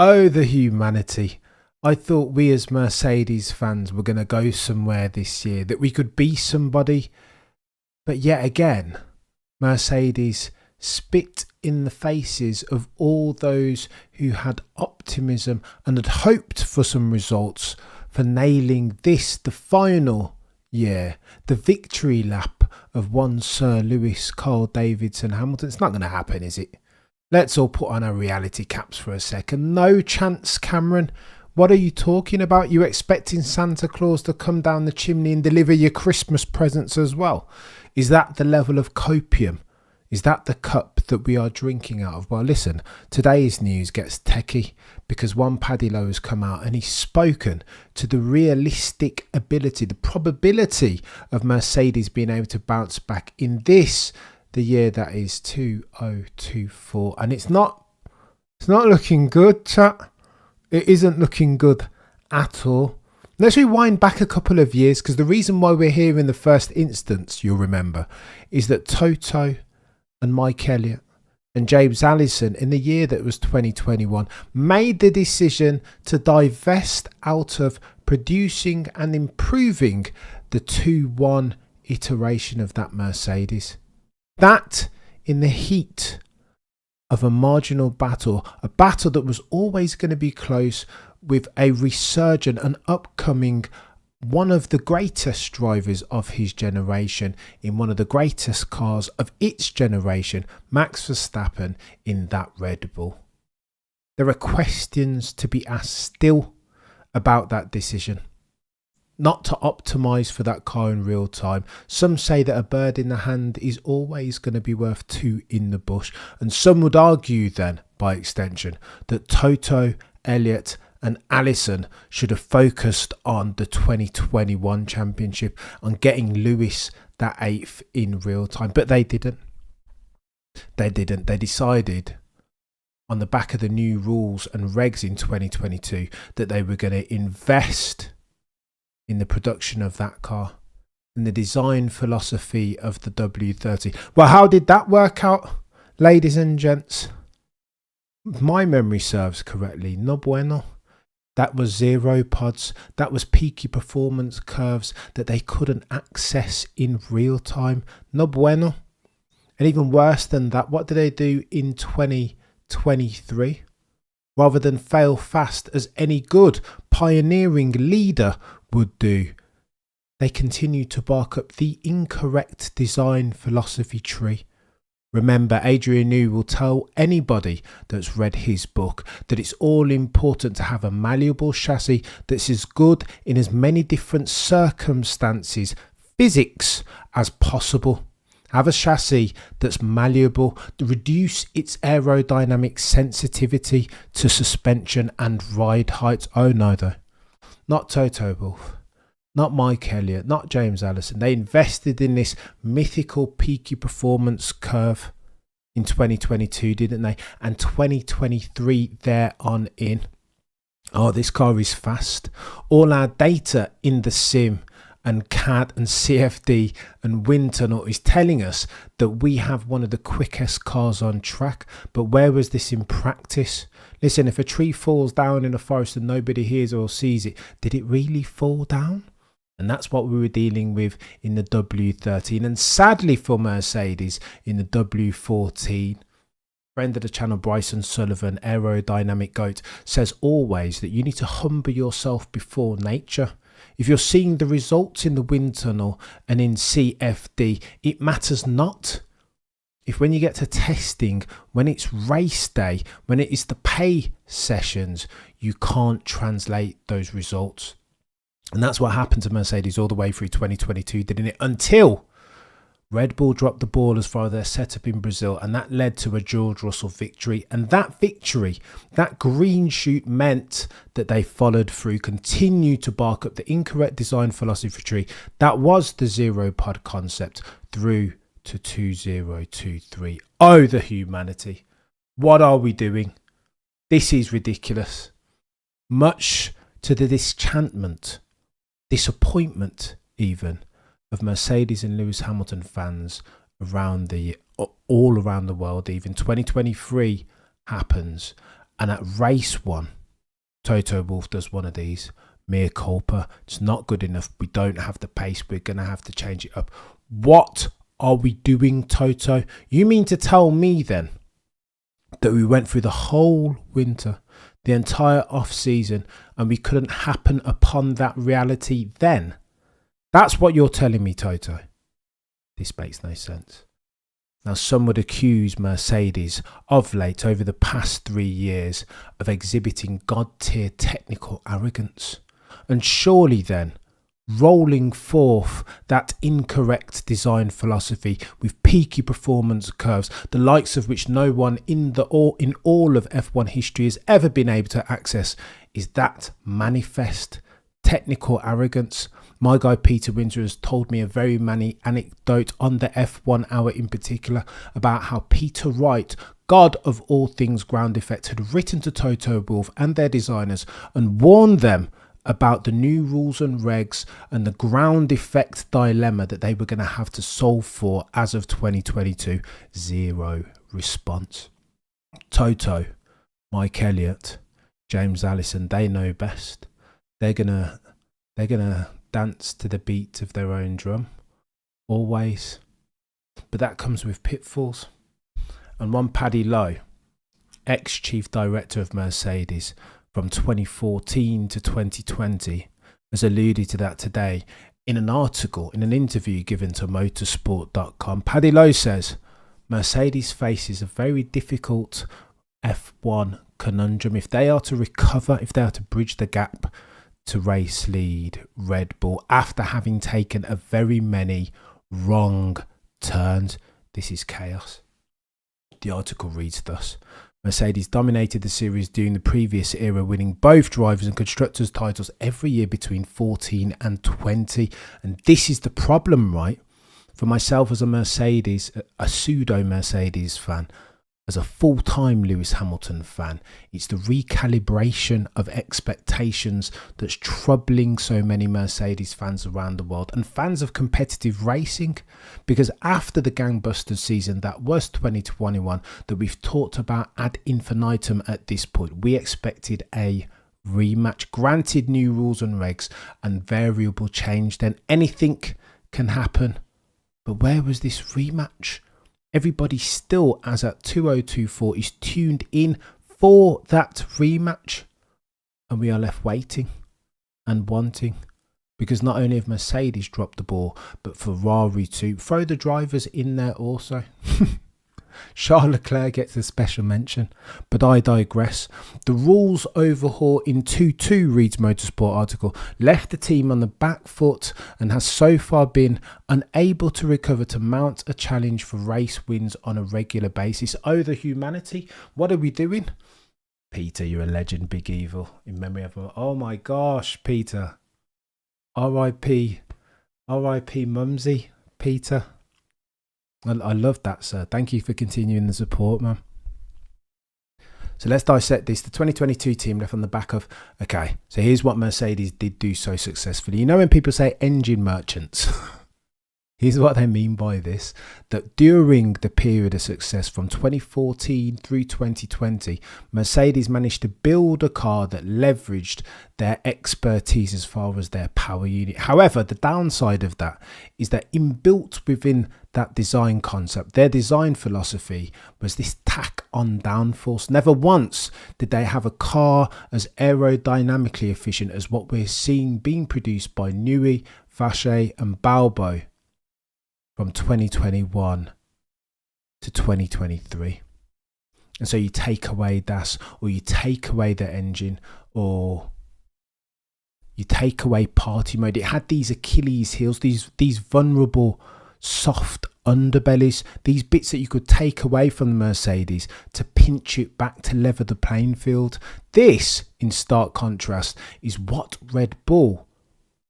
Oh, the humanity. I thought we as Mercedes fans were going to go somewhere this year, that we could be somebody. But yet again, Mercedes spit in the faces of all those who had optimism and had hoped for some results for nailing this, the final year, the victory lap of one Sir Lewis, Carl Davidson, Hamilton. It's not going to happen, is it? Let's all put on our reality caps for a second. No chance, Cameron. What are you talking about? You expecting Santa Claus to come down the chimney and deliver your Christmas presents as well? Is that the level of copium? Is that the cup that we are drinking out of? Well, listen, today's news gets techie because one Paddy Lowe has come out and he's spoken to the realistic ability, the probability of Mercedes being able to bounce back in this, the year that is 2024. And it's not looking good, chat. It isn't looking good at all. Let's rewind back a couple of years, because the reason why we're here in the first instance, you'll remember, is that Toto and Mike Elliott and James Allison, in the year that was 2021, made the decision to divest out of producing and improving the 2-1 iteration of that Mercedes. That in the heat of a marginal battle, a battle that was always going to be close, with a resurgent and upcoming one of the greatest drivers of his generation in one of the greatest cars of its generation, Max Verstappen, in that Red Bull. There are questions to be asked still about that decision. Not to optimise for that car in real time. Some say that a bird in the hand is always going to be worth two in the bush. And some would argue then, by extension, that Toto, Elliott and Allison should have focused on the 2021 championship, on getting Lewis that 8th in real time. But they didn't. They decided on the back of the new rules and regs in 2022 that they were going to invest in the production of that car, in the design philosophy of the W30. Well, how did that work out, ladies and gents? If my memory serves correctly, no bueno. That was zero pods. That was peaky performance curves that they couldn't access in real time. No bueno. And even worse than that, what did they do in 2023? Rather than fail fast as any good pioneering leader would do, they continue to bark up the incorrect design philosophy tree. Remember, Adrian Newey will tell anybody that's read his book that it's all important to have a malleable chassis that's as good in as many different circumstances, physics, as possible. Have a chassis that's malleable, reduce its aerodynamic sensitivity to suspension and ride height. Oh no, though. Not Toto Wolff, not Mike Elliott, not James Allison. They invested in this mythical peaky performance curve in 2022, didn't they? And 2023 there on in. Oh, this car is fast. All our data in the sim and CAD and CFD and wind tunnel is telling us that we have one of the quickest cars on track. But where was this in practice? Listen, if a tree falls down in a forest and nobody hears or sees it, did it really fall down? And that's what we were dealing with in the W13. And sadly for Mercedes, in the W14, friend of the channel Bryson Sullivan, aerodynamic goat, says always that you need to humble yourself before nature. If you're seeing the results in the wind tunnel and in CFD, it matters not. If when you get to testing, when it's race day, when it is the pay sessions, you can't translate those results. And that's what happened to Mercedes all the way through 2022, didn't it? Until Red Bull dropped the ball as far as their setup in Brazil, and that led to a George Russell victory. And that victory, that green shoot, meant that they followed through, continued to bark up the incorrect design philosophy tree. That was the zero pod concept through to 2023. Oh, the humanity. What are we doing? This is ridiculous. Much to the disenchantment, disappointment even, of Mercedes and Lewis Hamilton fans all around the world. Even 2023 happens And at race 1, Toto Wolff does one of these. Mea culpa. It's not good enough. We don't have the pace. We're going to have to change it up. What are we doing, Toto? You mean to tell me then that we went through the whole winter, the entire off season, and we couldn't happen upon that reality then? That's what you're telling me, Toto. This makes no sense. Now, some would accuse Mercedes of late, over the past 3 years, of exhibiting god-tier technical arrogance. And surely then, rolling forth that incorrect design philosophy with peaky performance curves, the likes of which no one in all of F1 history has ever been able to access, is that manifest technical arrogance. My guy Peter Winter has told me a very many anecdote on the F1 Hour in particular about how Peter Wright, god of all things ground effect, had written to Toto Wolff and their designers and warned them about the new rules and regs and the ground effect dilemma that they were going to have to solve for as of 2022. Zero response. Toto, Mike Elliott, James Allison, they know best. They're gonna dance to the beat of their own drum, always. But that comes with pitfalls. And one Paddy Lowe, ex-chief director of Mercedes from 2014 to 2020, has alluded to that today in an article, in an interview given to motorsport.com. Paddy Lowe says Mercedes faces a very difficult F1 conundrum. If they are to recover, if they are to bridge the gap to race lead Red Bull after having taken a very many wrong turns, this is chaos. The article reads thus: Mercedes dominated the series during the previous era, winning both drivers and constructors titles every year between 14 and 20. And this is the problem, right? For myself as a pseudo Mercedes fan, as a full-time Lewis Hamilton fan, it's the recalibration of expectations that's troubling so many Mercedes fans around the world and fans of competitive racing. Because after the gangbuster season that was 2021, that we've talked about ad infinitum at this point, we expected a rematch. Granted, new rules and regs and variable change, then anything can happen. But where was this rematch? Everybody still, as at 2024, is tuned in for that rematch. And we are left waiting and wanting. Because not only have Mercedes dropped the ball, but Ferrari too. Throw the drivers in there also. Charles Leclerc gets a special mention, but I digress. The rules overhaul in 2-2, reads Motorsport article, left the team on the back foot and has so far been unable to recover to mount a challenge for race wins on a regular basis. Oh, the humanity. What are we doing? Peter, you're a legend, Big Evil. In memory of... Oh my gosh, Peter. R.I.P. R.I.P. Mumsy, Peter. I love that, sir. Thank you for continuing the support, man. So let's dissect this. The 2022 team left on the back of... Okay, so here's what Mercedes did do so successfully. You know when people say engine merchants? Here's what they mean by this. That during the period of success from 2014 through 2020, Mercedes managed to build a car that leveraged their expertise as far as their power unit. However, the downside of that is that inbuilt within that design concept, their design philosophy was this tack on downforce. Never once did they have a car as aerodynamically efficient as what we're seeing being produced by Newey, Vacher and Balbo from 2021 to 2023. And so you take away DAS, or you take away the engine, or you take away party mode. It had these Achilles heels, these vulnerable soft underbellies, these bits that you could take away from the Mercedes to pinch it back to level the playing field. This, in stark contrast, is what Red Bull,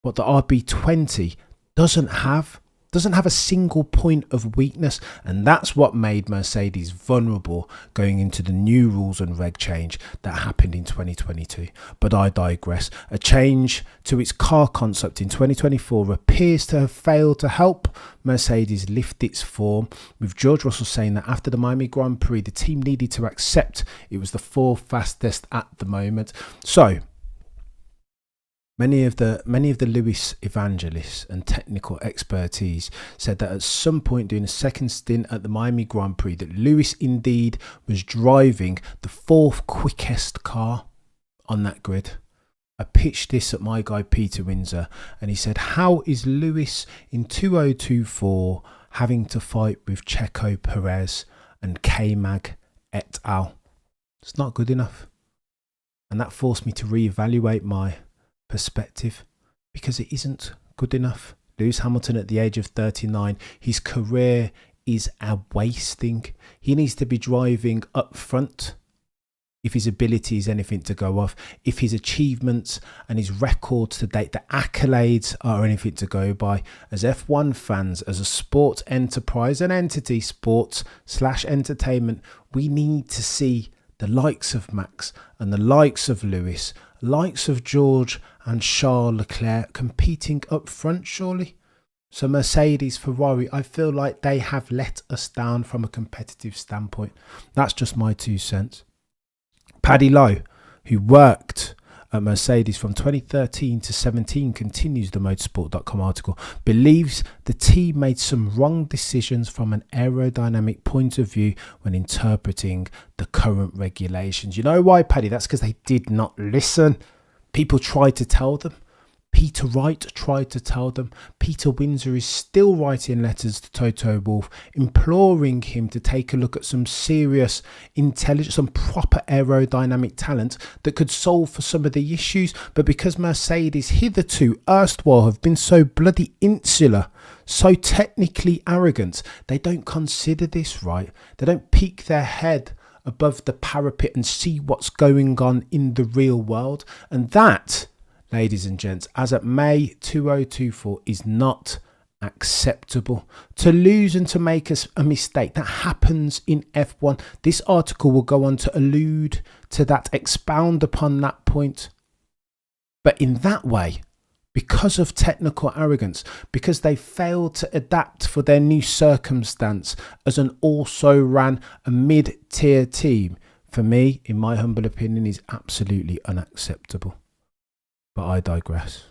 what the RB20 doesn't have. Doesn't have a single point of weakness, and that's what made Mercedes vulnerable going into the new rules and reg change that happened in 2022. But I digress. A change to its car concept in 2024 appears to have failed to help Mercedes lift its form, with George Russell saying that after the Miami Grand Prix, the team needed to accept it was the fourth fastest at the moment. So Many of the Lewis evangelists and technical expertise said that at some point during a second stint at the Miami Grand Prix that Lewis indeed was driving the fourth quickest car on that grid. I pitched this at my guy Peter Windsor, and he said, how is Lewis in 2024 having to fight with Checo Perez and K-Mag et al? It's not good enough. And that forced me to reevaluate my perspective, because it isn't good enough. Lewis Hamilton at the age of 39, his career is a wasting. He needs to be driving up front if his ability is anything to go off, if his achievements and his records to date, the accolades are anything to go by. As F1 fans, as a sport enterprise and entity, sports/entertainment, we need to see the likes of Max and the likes of Lewis, likes of George and Charles Leclerc competing up front, surely. So Mercedes, Ferrari, I feel like they have let us down from a competitive standpoint. That's just my 2 cents. Paddy Lowe, who worked at Mercedes from 2013 to 17, continues the motorsport.com article, believes the team made some wrong decisions from an aerodynamic point of view when interpreting the current regulations. You know why, Paddy? That's because they did not listen. People tried to tell them. Peter Wright tried to tell them. Peter Windsor is still writing letters to Toto Wolff, imploring him to take a look at some serious intelligence, some proper aerodynamic talent that could solve for some of the issues. But because Mercedes hitherto, erstwhile, have been so bloody insular, so technically arrogant, they don't consider this, right? They don't peek their head above the parapet and see what's going on in the real world. And that, ladies and gents, as at May 2024, is not acceptable. To lose and to make a mistake, that happens in F1. This article will go on to allude to that, expound upon that point. But in that way, because of technical arrogance, because they failed to adapt for their new circumstance as an also ran a mid-tier team, for me, in my humble opinion, is absolutely unacceptable. But I digress.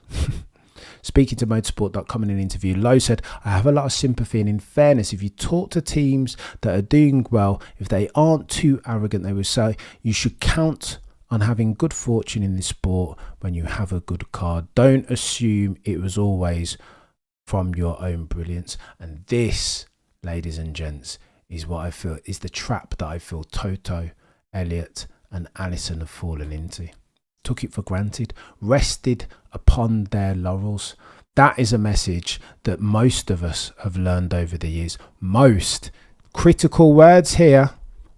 Speaking to motorsport.com in an interview, Lowe said, I have a lot of sympathy, and in fairness, if you talk to teams that are doing well, if they aren't too arrogant, they will say you should count on having good fortune in this sport when you have a good car. Don't assume it was always from your own brilliance. And this, ladies and gents, is what I feel is the trap that I feel Toto, Elliott and Allison have fallen into. Took it for granted, rested upon their laurels. That is a message that most of us have learned over the years. Most, critical words here,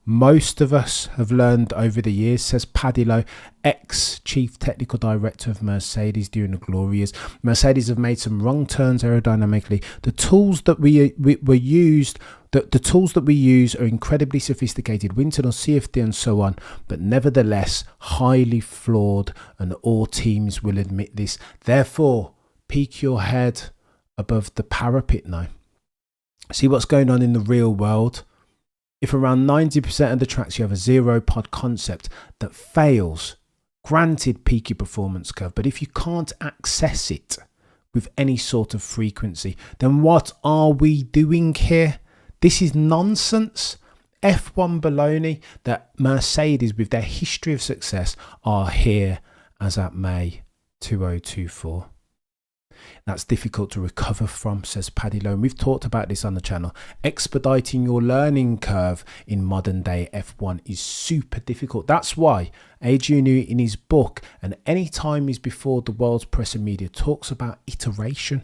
most of us have learned over the years, says Paddy Lowe, ex-chief technical director of Mercedes during the glory years. Mercedes have made some wrong turns aerodynamically. The tools that we used, the tools that we use are incredibly sophisticated, wind tunnel, CFD and so on, but nevertheless highly flawed, and all teams will admit this. Therefore, peek your head above the parapet now. See what's going on in the real world. If around 90% of the tracks you have a zero pod concept that fails, granted peaky performance curve, but if you can't access it with any sort of frequency, then what are we doing here? This is nonsense. F1 baloney that Mercedes, with their history of success, are here as at May 2024. That's difficult to recover from, says Paddy Lowe. And we've talked about this on the channel. Expediting your learning curve in modern day F1 is super difficult. That's why Adrian Newey in his book, and any time he's before the world's press and media, talks about iteration.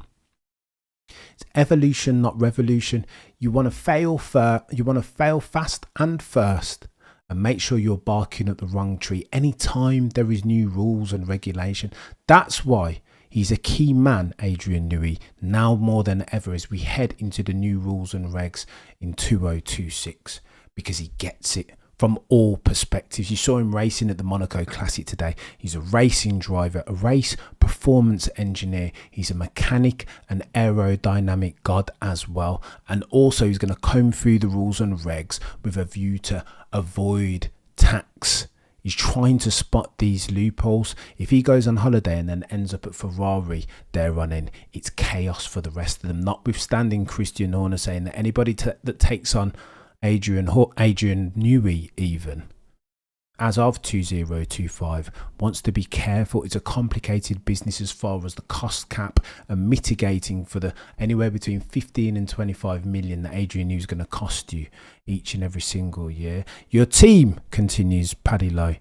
It's evolution, not revolution. You want to fail fast and first, and make sure you're barking at the wrong tree anytime there is new rules and regulation. That's why He's a key man, Adrian Newey, now more than ever as we head into the new rules and regs in 2026, because he gets it from all perspectives. You saw him racing at the Monaco Classic today. He's a racing driver, a race performance engineer. He's a mechanic, an aerodynamic god as well. And also he's going to comb through the rules and regs with a view to avoid tax. He's trying to spot these loopholes. If he goes on holiday and then ends up at Ferrari, they're running, it's chaos for the rest of them. Notwithstanding Christian Horner saying that anybody that takes on Adrian Newey, even as of 2025, wants to be careful. It's a complicated business as far as the cost cap and mitigating for the anywhere between 15 and 25 million that Adrian Newey is going to cost you each and every single year. Your team, continues Paddy Lowe,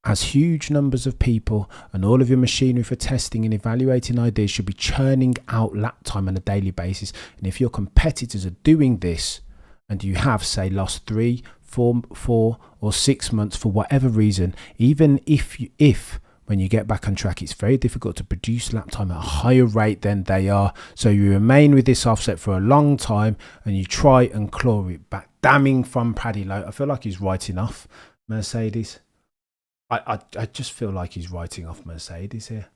has huge numbers of people, and all of your machinery for testing and evaluating ideas should be churning out lap time on a daily basis. And if your competitors are doing this, and you have, say, lost 3, 4 or 6 months for whatever reason, even if when you get back on track, it's very difficult to produce lap time at a higher rate than they are. So you remain with this offset for a long time and you try and claw it back. Damning from Paddy Lowe. I feel like he's writing off Mercedes. I just feel like he's writing off Mercedes here.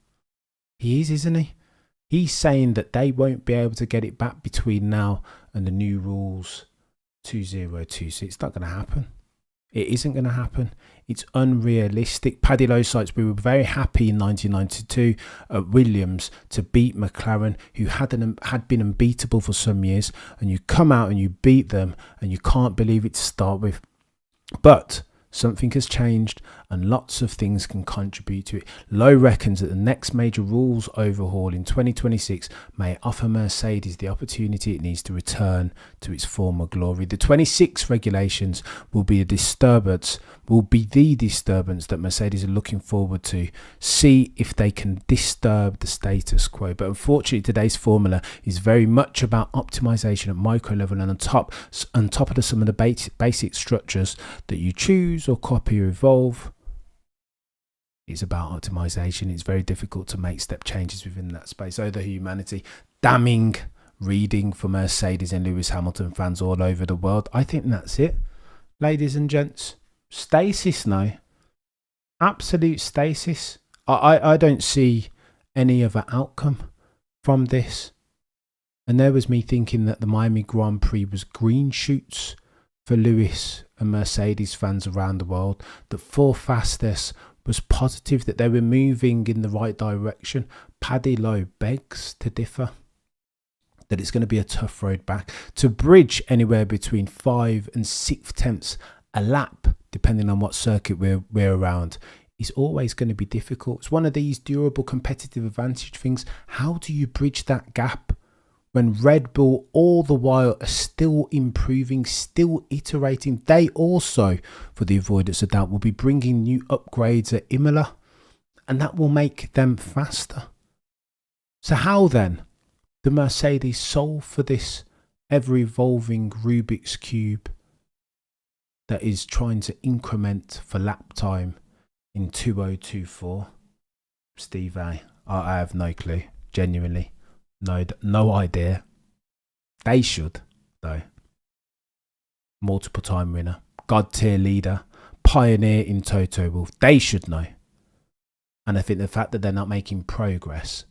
He is, isn't he? He's saying that they won't be able to get it back between now and the new rules 2026. It's not going to happen. It isn't going to happen. It's unrealistic. Paddy Lowe cites, we were very happy in 1992 at Williams to beat McLaren, who had been unbeatable for some years, and you come out and you beat them and you can't believe it to start with. But something has changed and lots of things can contribute to it. Lowe reckons that the next major rules overhaul in 2026 may offer Mercedes the opportunity it needs to return to its former glory. The 26 regulations will be the disturbance that Mercedes are looking forward to. See if they can disturb the status quo. But unfortunately, today's formula is very much about optimization at micro level, and on top of some of the basic structures that you choose or copy or evolve. It's about optimization. It's very difficult to make step changes within that space. Oh, the humanity. Damning reading for Mercedes and Lewis Hamilton fans all over the world. I think that's it, ladies and gents. Stasis now. Absolute stasis. I don't see any other outcome from this. And there was me thinking that the Miami Grand Prix was green shoots for Lewis and Mercedes fans around the world. That four fastest was positive, that they were moving in the right direction. Paddy Lowe begs to differ, that it's going to be a tough road back. To bridge anywhere between 5 and 6 tenths a lap, depending on what circuit we're around, is always going to be difficult. It's one of these durable competitive advantage things. How do you bridge that gap when Red Bull all the while are still improving, still iterating? They also, for the avoidance of doubt, will be bringing new upgrades at Imola, and that will make them faster. So how then do Mercedes solve for this ever-evolving Rubik's Cube that is trying to increment for lap time in 2024? Steve A, I have no clue, genuinely. No idea. They should, though. Multiple time winner, God tier leader, pioneer in Toto Wolff. They should know. And I think the fact that they're not making progress,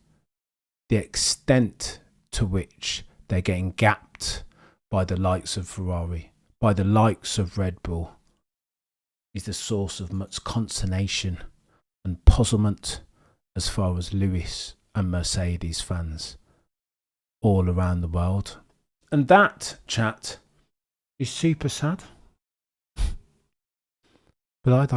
the extent to which they're getting gapped by the likes of Ferrari, by the likes of Red Bull, is the source of much consternation and puzzlement as far as Lewis and Mercedes fans all around the world. And that, chat, is super sad. But I